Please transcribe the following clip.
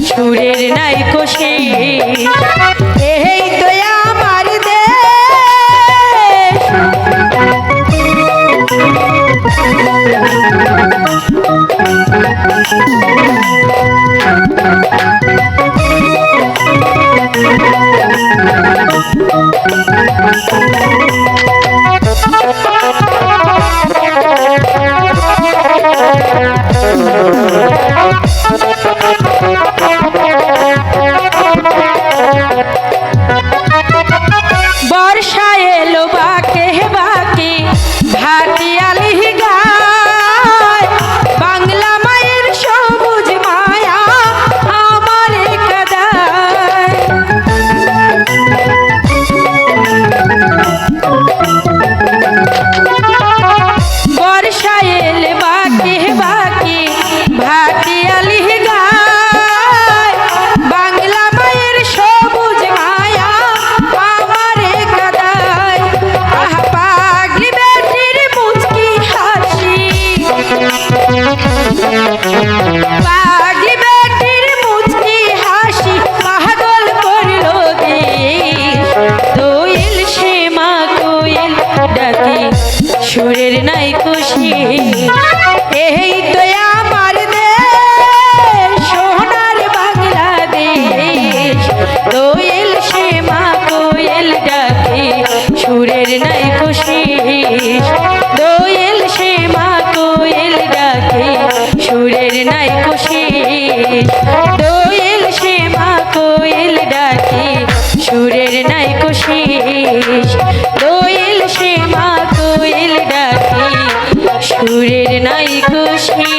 সুরের নাই কোষে এই তো আমার বর্ষা এলো বাকে বাকে ভাটিয়ালি গায় বাংলা মায়ের সবুজ মায়া আমার কাদায় বর্ষা এলে বাকে বাকে ভাটিয়ালি গায় বাংলা মায়ের সবুজ মায়া আমার কাদায় পাগলি বেটির মুচকি হাসি পাগলি বেটির মুচকি হাসি পাগল করলো দেশ দোয়েল শ্যামা কোয়েল ডাকে সুরের নাই খুশি এই তো আমার দেশ সোনার বাংলাদেশ দোয়েল শ্যামা কোয়েল ডাকে সুরের নাই খুশি দোয়েল শ্যামা কোয়েল ডাকে সুরের নাই খুশি দোয়েল শ্যামা কোয়েল ডাকে সুরের নাই খুশি দোয়েল শ্যামা কোয়েল ডাকে সুরের নাই খুশি।